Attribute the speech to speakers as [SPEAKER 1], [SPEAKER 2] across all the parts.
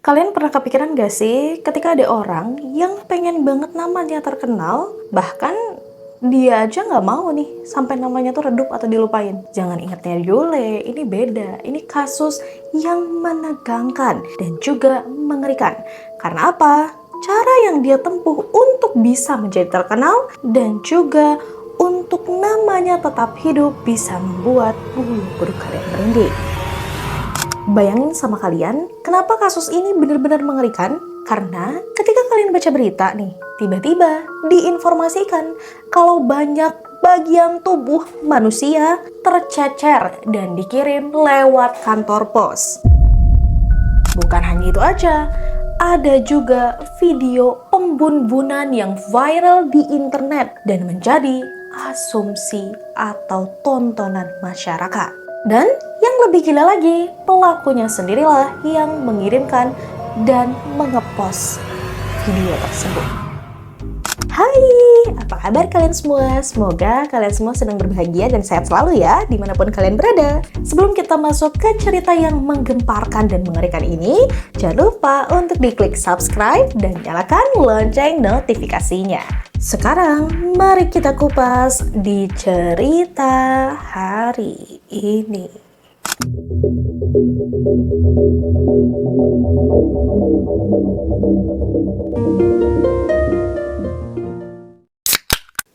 [SPEAKER 1] Kalian pernah kepikiran gak sih ketika ada orang yang pengen banget namanya terkenal, bahkan dia aja nggak mau nih sampai namanya tuh redup atau dilupain. Jangan ingatnya Yule, ini beda. Ini kasus yang menegangkan dan juga mengerikan. Karena apa? Cara yang dia tempuh untuk bisa menjadi terkenal dan juga untuk namanya tetap hidup bisa membuat bulu kuduk kalian merinding. Bayangin sama kalian, kenapa kasus ini benar-benar mengerikan? Karena ketika kalian baca berita nih, tiba-tiba diinformasikan kalau banyak bagian tubuh manusia tercecer dan dikirim lewat kantor pos. Bukan hanya itu aja, ada juga video pembunuhan yang viral di internet dan menjadi asumsi atau tontonan masyarakat. Dan yang lebih gila lagi, pelakunya sendirilah yang mengirimkan dan mengepost video tersebut. Hai, apa kabar kalian semua? Semoga kalian semua sedang berbahagia dan sehat selalu ya, dimanapun kalian berada. Sebelum kita masuk ke cerita yang menggemparkan dan mengerikan ini, jangan lupa untuk diklik subscribe dan nyalakan lonceng notifikasinya. Sekarang, mari kita kupas di cerita hari ini.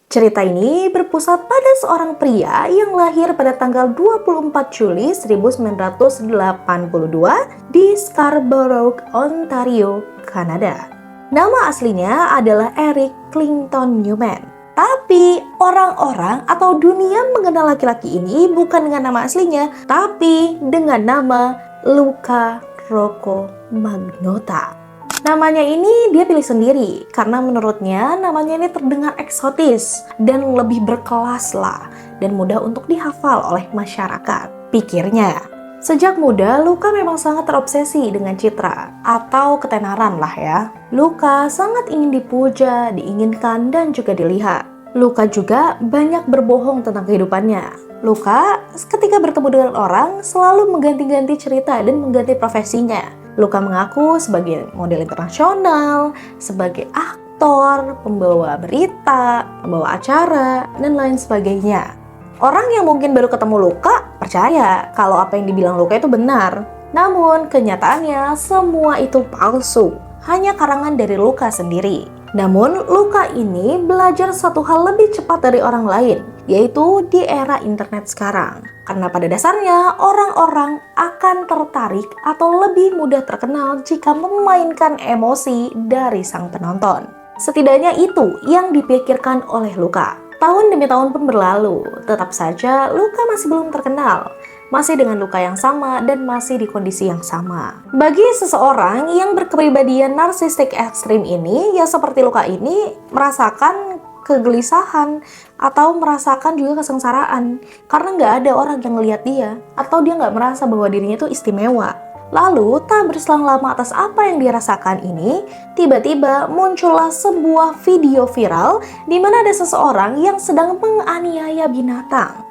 [SPEAKER 1] Cerita ini berpusat pada seorang pria yang lahir pada tanggal 24 Juli 1982 di Scarborough, Ontario, Kanada. Nama aslinya adalah Eric Clinton Newman. Tapi orang-orang atau dunia mengenal laki-laki ini bukan dengan nama aslinya, tapi dengan nama Luca Rocco Magnotta. Namanya ini dia pilih sendiri karena menurutnya namanya ini terdengar eksotis dan lebih berkelas lah dan mudah untuk dihafal oleh masyarakat. Pikirnya, sejak muda Luca memang sangat terobsesi dengan citra atau ketenaran lah ya. Luca sangat ingin dipuja, diinginkan dan juga dilihat. Luca juga banyak berbohong tentang kehidupannya. Luca ketika bertemu dengan orang selalu mengganti-ganti cerita dan mengganti profesinya. Luca mengaku sebagai model internasional, sebagai aktor, pembawa berita, pembawa acara, dan lain sebagainya. Orang yang mungkin baru ketemu Luca percaya kalau apa yang dibilang Luca itu benar. Namun kenyataannya semua itu palsu, hanya karangan dari Luca sendiri. Namun Luca ini belajar satu hal lebih cepat dari orang lain, yaitu di era internet sekarang. Karena pada dasarnya orang-orang akan tertarik atau lebih mudah terkenal jika memainkan emosi dari sang penonton. Setidaknya itu yang dipikirkan oleh Luca. Tahun demi tahun pun berlalu, tetap saja Luca masih belum terkenal. Masih dengan luka yang sama dan masih di kondisi yang sama. Bagi seseorang yang berkepribadian narsistik ekstrim ini, ya seperti Luca ini merasakan kegelisahan atau merasakan juga kesengsaraan karena nggak ada orang yang ngelihat dia atau dia nggak merasa bahwa dirinya itu istimewa. Lalu tak berselang lama atas apa yang dirasakan ini, tiba-tiba muncullah sebuah video viral di mana ada seseorang yang sedang menganiaya binatang.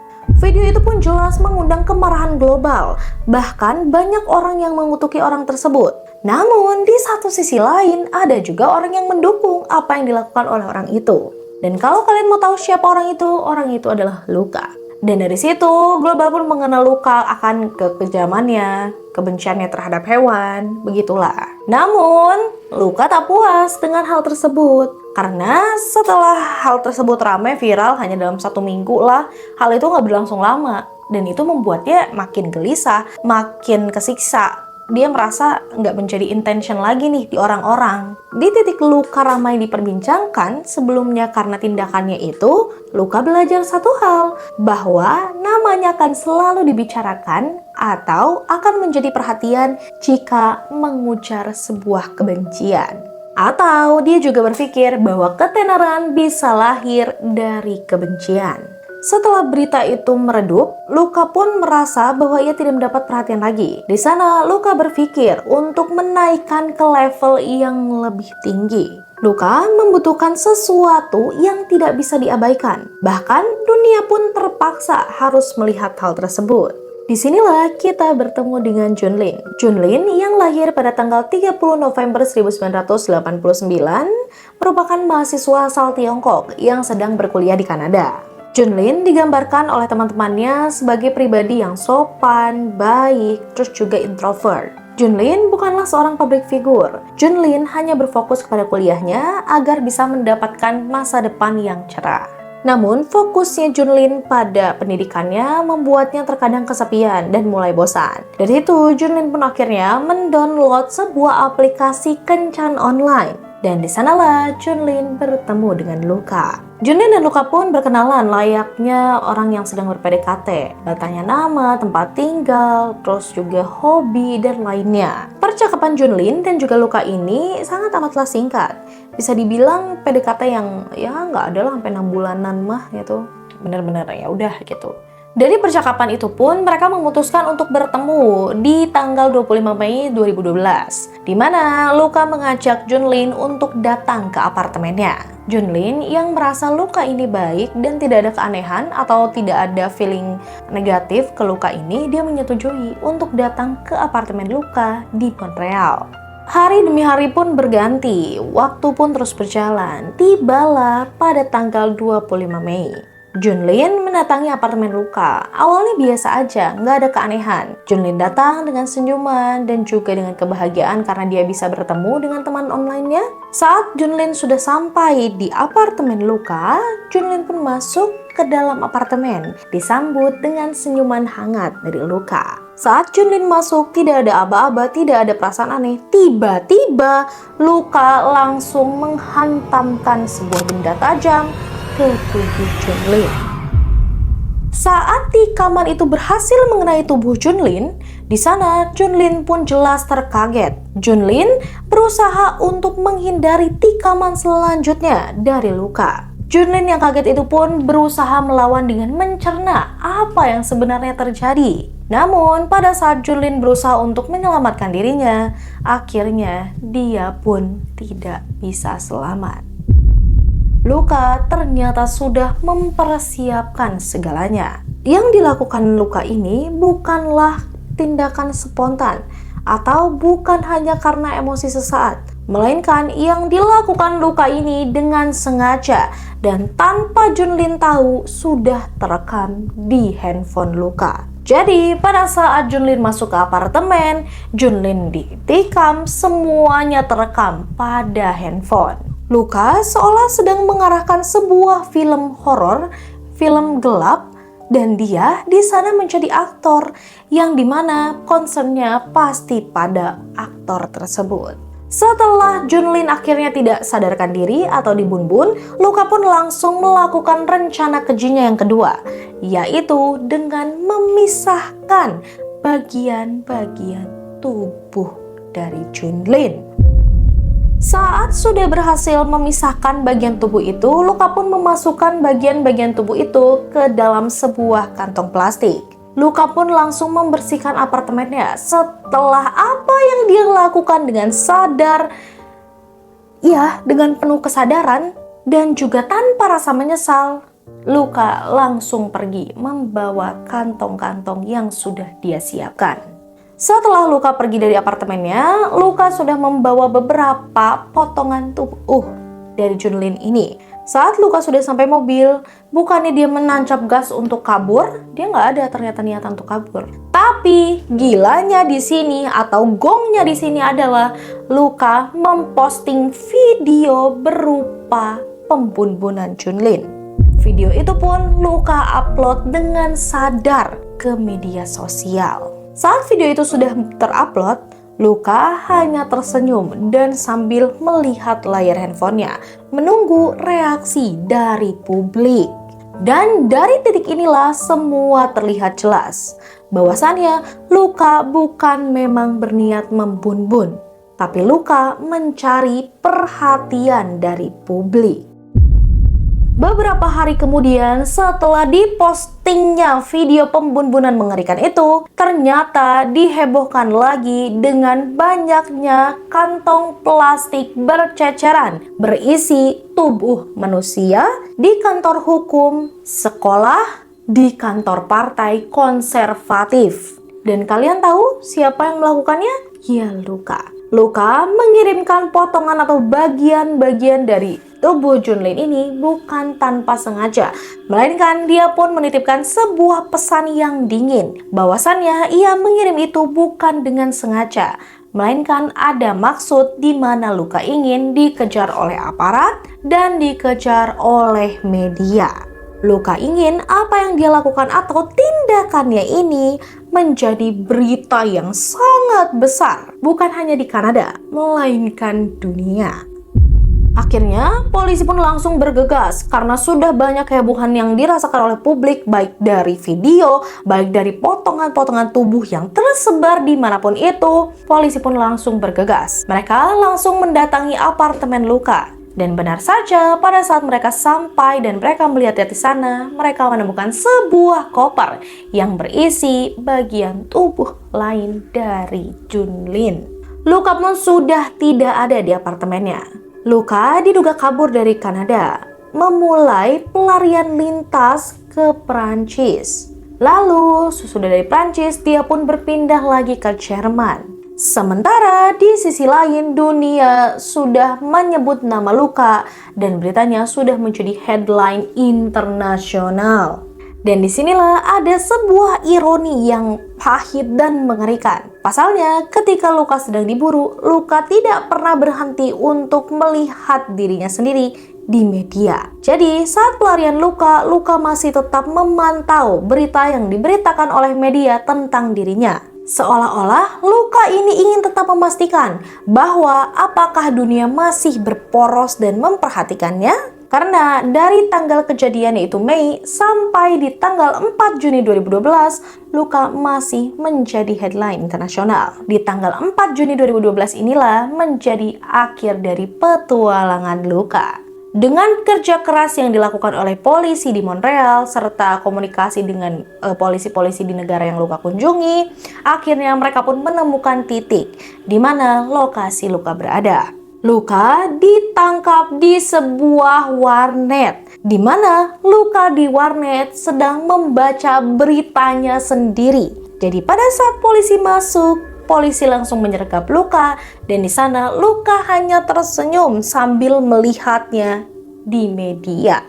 [SPEAKER 1] Video itu pun jelas mengundang kemarahan global, bahkan banyak orang yang mengutuki orang tersebut. Namun di satu sisi lain ada juga orang yang mendukung apa yang dilakukan oleh orang itu. Dan kalau kalian mau tahu siapa orang itu adalah Luca. Dan dari situ, global pun mengenal Luca akan kekejamannya, kebenciannya terhadap hewan, begitulah. Namun, Luca tak puas dengan hal tersebut. Karena setelah hal tersebut ramai viral hanya dalam 1 minggu lah, hal itu nggak berlangsung lama. Dan itu membuat dia makin gelisah, makin kesiksa. Dia merasa nggak menjadi intention lagi nih di orang-orang. Di titik Luca ramai diperbincangkan sebelumnya karena tindakannya itu, Luca belajar satu hal, bahwa namanya akan selalu dibicarakan atau akan menjadi perhatian jika mengujar sebuah kebencian. Atau dia juga berpikir bahwa ketenaran bisa lahir dari kebencian. Setelah berita itu meredup, Luca pun merasa bahwa ia tidak mendapat perhatian lagi. Di sana, Luca berpikir untuk menaikkan ke level yang lebih tinggi. Luca membutuhkan sesuatu yang tidak bisa diabaikan. Bahkan, dunia pun terpaksa harus melihat hal tersebut. Disinilah kita bertemu dengan Junlin. Junlin yang lahir pada tanggal 30 November 1989 merupakan mahasiswa asal Tiongkok yang sedang berkuliah di Kanada. Junlin digambarkan oleh teman-temannya sebagai pribadi yang sopan, baik, terus juga introvert. Junlin bukanlah seorang public figure. Junlin hanya berfokus kepada kuliahnya agar bisa mendapatkan masa depan yang cerah. Namun, fokusnya Junlin pada pendidikannya membuatnya terkadang kesepian dan mulai bosan. Dari itu, Junlin pun akhirnya mendownload sebuah aplikasi kencan online. Dan di sanalah Junlin bertemu dengan Luka. Junlin dan Luka pun berkenalan layaknya orang yang sedang ber-PDKT. Bertanya nama, tempat tinggal, terus juga hobi, dan lainnya. Percakapan Junlin dan juga Luka ini sangat amatlah singkat. Bisa dibilang PDKT yang ya nggak ada lah sampai 6 bulanan mah gitu. Bener-bener ya udah gitu. Dari percakapan itu pun mereka memutuskan untuk bertemu di tanggal 25 Mei 2012, di mana Luka mengajak Junlin untuk datang ke apartemennya. Junlin yang merasa Luka ini baik dan tidak ada keanehan atau tidak ada feeling negatif ke Luka ini, dia menyetujui untuk datang ke apartemen Luka di Montreal. Hari demi hari pun berganti, waktu pun terus berjalan. Tibalah pada tanggal 25 Mei. Junlin mendatangi apartemen Luka. Awalnya biasa aja, nggak ada keanehan. Junlin datang dengan senyuman dan juga dengan kebahagiaan karena dia bisa bertemu dengan teman online-nya. Saat Junlin sudah sampai di apartemen Luka, Junlin pun masuk ke dalam apartemen, disambut dengan senyuman hangat dari Luka. Saat Junlin masuk, tidak ada aba-aba, tidak ada perasaan aneh. Tiba-tiba, Luka langsung menghantamkan sebuah benda tajam ke tubuh Junlin. Saat tikaman itu berhasil mengenai tubuh Junlin, di sana Junlin pun jelas terkaget. Junlin berusaha untuk menghindari tikaman selanjutnya dari Luka. Junlin yang kaget itu pun berusaha melawan dengan mencerna apa yang sebenarnya terjadi. Namun pada saat Junlin berusaha untuk menyelamatkan dirinya, akhirnya dia pun tidak bisa selamat. Luka ternyata sudah mempersiapkan segalanya. Yang dilakukan Luka ini bukanlah tindakan spontan atau bukan hanya karena emosi sesaat, melainkan yang dilakukan Luka ini dengan sengaja dan tanpa Junlin tahu sudah terekam di handphone Luka. Jadi pada saat Junlin masuk ke apartemen, Junlin ditikam, semuanya terekam pada handphone. Luka seolah sedang mengarahkan sebuah film horor, film gelap, dan dia di sana menjadi aktor yang dimana concernnya pasti pada aktor tersebut. Setelah Junlin akhirnya tidak sadarkan diri atau dibun-bun, Luka pun langsung melakukan rencana kejinya yang kedua, yaitu dengan memisahkan bagian-bagian tubuh dari Junlin. Saat sudah berhasil memisahkan bagian tubuh itu, Luka pun memasukkan bagian-bagian tubuh itu ke dalam sebuah kantong plastik. Luka pun langsung membersihkan apartemennya. Setelah apa yang dia lakukan dengan sadar, ya dengan penuh kesadaran dan juga tanpa rasa menyesal, Luka langsung pergi membawa kantong-kantong yang sudah dia siapkan. Setelah Luka pergi dari apartemennya, Luka sudah membawa beberapa potongan tubuh dari Junlin ini. Saat Luka sudah sampai mobil, bukannya dia menancap gas untuk kabur, dia nggak ada ternyata niatan untuk kabur. Tapi gilanya di sini atau gongnya di sini adalah Luka memposting video berupa pembunbunan Junlin. Video itu pun Luka upload dengan sadar ke media sosial. Saat video itu sudah terupload, Luka hanya tersenyum dan sambil melihat layar handphonenya, menunggu reaksi dari publik. Dan dari titik inilah semua terlihat jelas, bahwasannya Luka bukan memang berniat membun-bun, tapi Luka mencari perhatian dari publik. Beberapa hari kemudian setelah dipostingnya video pembunbunan mengerikan itu, ternyata dihebohkan lagi dengan banyaknya kantong plastik berceceran berisi tubuh manusia di kantor hukum, sekolah, di kantor partai konservatif. Dan kalian tahu siapa yang melakukannya? Ya, Luka. Luka mengirimkan potongan atau bagian-bagian dari tubuh Junlin ini bukan tanpa sengaja, melainkan dia pun menitipkan sebuah pesan yang dingin. Bahwasannya ia mengirim itu bukan dengan sengaja, melainkan ada maksud di mana Luka ingin dikejar oleh aparat dan dikejar oleh media. Luka ingin apa yang dia lakukan atau tindakannya ini menjadi berita yang sangat besar, bukan hanya di Kanada, melainkan dunia. Akhirnya, polisi pun langsung bergegas karena sudah banyak kehebohan yang dirasakan oleh publik, baik dari video, baik dari potongan-potongan tubuh yang tersebar dimanapun itu. Polisi pun langsung bergegas. Mereka langsung mendatangi apartemen Luka. Dan benar saja, pada saat mereka sampai dan mereka melihat di sana, mereka menemukan sebuah koper yang berisi bagian tubuh lain dari Junlin. Luka pun sudah tidak ada di apartemennya. Luka diduga kabur dari Kanada, memulai pelarian lintas ke Prancis. Lalu, sesudah dari Prancis, dia pun berpindah lagi ke Jerman. Sementara di sisi lain, dunia sudah menyebut nama Luka dan beritanya sudah menjadi headline internasional. Dan disinilah ada sebuah ironi yang pahit dan mengerikan. Pasalnya, ketika Luka sedang diburu, Luka tidak pernah berhenti untuk melihat dirinya sendiri di media. Jadi, saat pelarian Luka, Luka masih tetap memantau berita yang diberitakan oleh media tentang dirinya. Seolah-olah Luka ini ingin tetap memastikan bahwa apakah dunia masih berporos dan memperhatikannya. Karena dari tanggal kejadian yaitu Mei sampai di tanggal 4 Juni 2012, Luka masih menjadi headline internasional. Di tanggal 4 Juni 2012 inilah menjadi akhir dari petualangan Luka. Dengan kerja keras yang dilakukan oleh polisi di Montreal serta komunikasi dengan polisi-polisi di negara yang Luka kunjungi, akhirnya mereka pun menemukan titik di mana lokasi Luka berada. Luka ditangkap di sebuah warnet, di mana Luka di warnet sedang membaca beritanya sendiri. Jadi pada saat polisi masuk, polisi langsung menyergap Luka dan di sana Luka hanya tersenyum sambil melihatnya di media.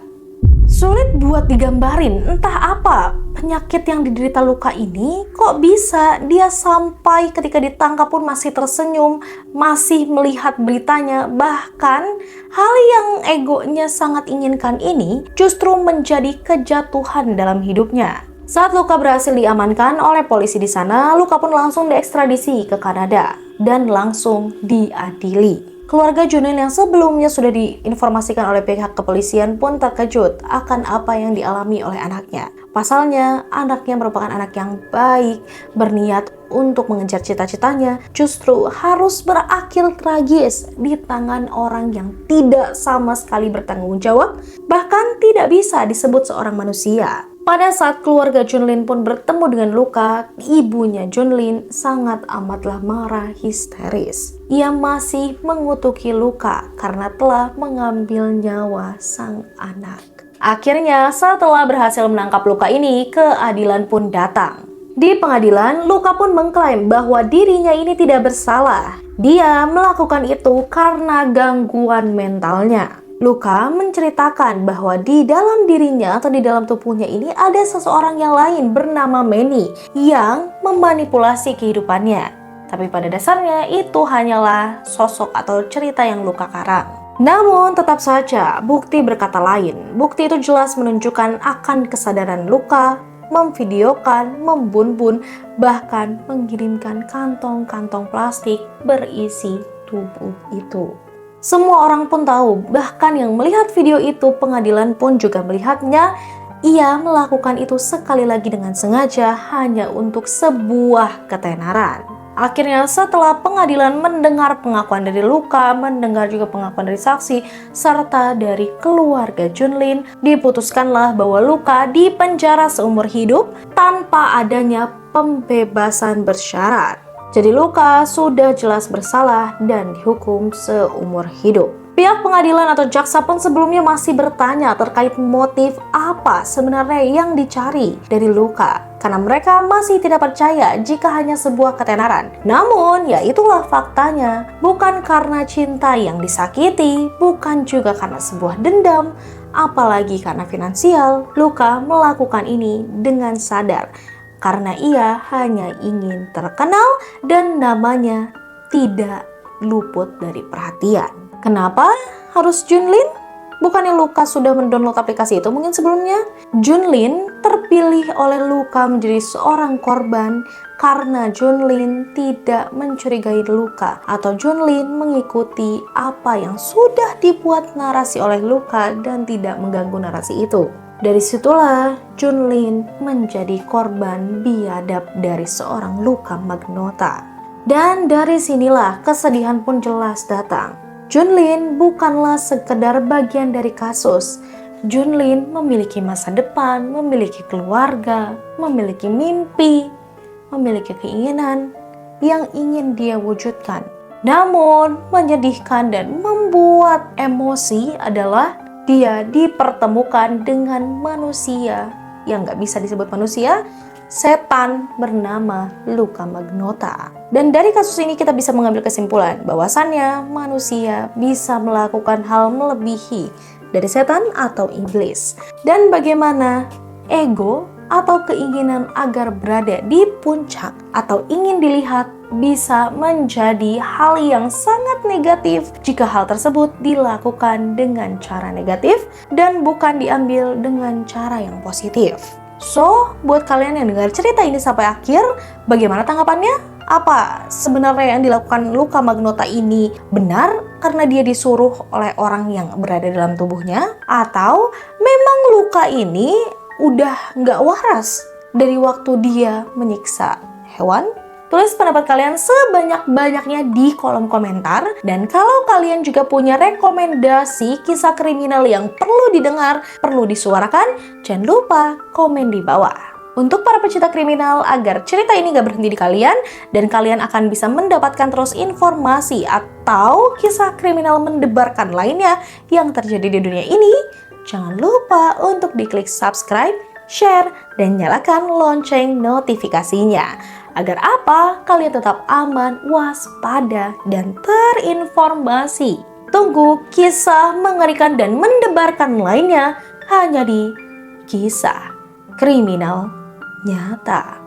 [SPEAKER 1] Sulit buat digambarin entah apa penyakit yang diderita Luka ini, kok bisa dia sampai ketika ditangkap pun masih tersenyum, masih melihat beritanya, bahkan hal yang egonya sangat inginkan ini justru menjadi kejatuhan dalam hidupnya. Saat Luka berhasil diamankan oleh polisi di sana, Luka pun langsung diekstradisi ke Kanada dan langsung diadili. Keluarga Junlin yang sebelumnya sudah diinformasikan oleh pihak kepolisian pun terkejut akan apa yang dialami oleh anaknya. Pasalnya, anaknya merupakan anak yang baik, berniat untuk mengejar cita-citanya, justru harus berakhir tragis di tangan orang yang tidak sama sekali bertanggung jawab, bahkan tidak bisa disebut seorang manusia. Pada saat keluarga Junlin pun bertemu dengan Luka, ibunya Junlin sangat amatlah marah histeris. Ia masih mengutuki Luka karena telah mengambil nyawa sang anak. Akhirnya, setelah berhasil menangkap Luka ini, keadilan pun datang. Di pengadilan, Luka pun mengklaim bahwa dirinya ini tidak bersalah. Dia melakukan itu karena gangguan mentalnya. Luka menceritakan bahwa di dalam dirinya atau di dalam tubuhnya ini ada seseorang yang lain bernama Manny yang memanipulasi kehidupannya. Tapi pada dasarnya itu hanyalah sosok atau cerita yang Luka karang. Namun tetap saja bukti berkata lain. Bukti itu jelas menunjukkan akan kesadaran Luka, memvideokan, membun-bun, bahkan mengirimkan kantong-kantong plastik berisi tubuh itu. Semua orang pun tahu, bahkan yang melihat video itu pengadilan pun juga melihatnya. Ia melakukan itu sekali lagi dengan sengaja hanya untuk sebuah ketenaran. Akhirnya setelah pengadilan mendengar pengakuan dari Luka, mendengar juga pengakuan dari saksi, serta dari keluarga Junlin, diputuskanlah bahwa Luka dipenjara seumur hidup tanpa adanya pembebasan bersyarat. Jadi Luka sudah jelas bersalah dan dihukum seumur hidup. Pihak pengadilan atau jaksa pun sebelumnya masih bertanya terkait motif apa sebenarnya yang dicari dari Luka, karena mereka masih tidak percaya jika hanya sebuah ketenaran. Namun, ya itulah faktanya. Bukan karena cinta yang disakiti, bukan juga karena sebuah dendam, apalagi karena finansial. Luka melakukan ini dengan sadar, karena ia hanya ingin terkenal dan namanya tidak luput dari perhatian. Kenapa harus Junlin? Bukannya Luka sudah mendownload aplikasi itu mungkin sebelumnya? Junlin terpilih oleh Luka menjadi seorang korban karena Junlin tidak mencurigai Luka, atau Junlin mengikuti apa yang sudah dibuat narasi oleh Luka dan tidak mengganggu narasi itu. Dari situlah Junlin menjadi korban biadab dari seorang Luka Magnotta. Dan dari sinilah kesedihan pun jelas datang. Junlin bukanlah sekedar bagian dari kasus. Junlin memiliki masa depan, memiliki keluarga, memiliki mimpi, memiliki keinginan yang ingin dia wujudkan. Namun menyedihkan dan membuat emosi adalah dia dipertemukan dengan manusia yang gak bisa disebut manusia, setan bernama Luka Magnotta. Dan dari kasus ini kita bisa mengambil kesimpulan bahwasannya manusia bisa melakukan hal melebihi dari setan atau iblis. Dan bagaimana ego atau keinginan agar berada di puncak atau ingin dilihat bisa menjadi hal yang sangat negatif jika hal tersebut dilakukan dengan cara negatif dan bukan diambil dengan cara yang positif. So, buat kalian yang dengar cerita ini sampai akhir, bagaimana tanggapannya? Apa sebenarnya yang dilakukan Luka Magnotta ini benar karena dia disuruh oleh orang yang berada dalam tubuhnya? Atau memang Luka ini udah nggak waras dari waktu dia menyiksa hewan? Tulis pendapat kalian sebanyak-banyaknya di kolom komentar. Dan kalau kalian juga punya rekomendasi kisah kriminal yang perlu didengar, perlu disuarakan, jangan lupa komen di bawah. Untuk para pecinta kriminal, agar cerita ini gak berhenti di kalian, dan kalian akan bisa mendapatkan terus informasi atau kisah kriminal mendebarkan lainnya yang terjadi di dunia ini, jangan lupa untuk diklik subscribe, share, dan nyalakan lonceng notifikasinya. Agar apa? Kalian tetap aman, waspada, dan terinformasi. Tunggu kisah mengerikan dan mendebarkan lainnya hanya di Kisah Kriminal Nyata.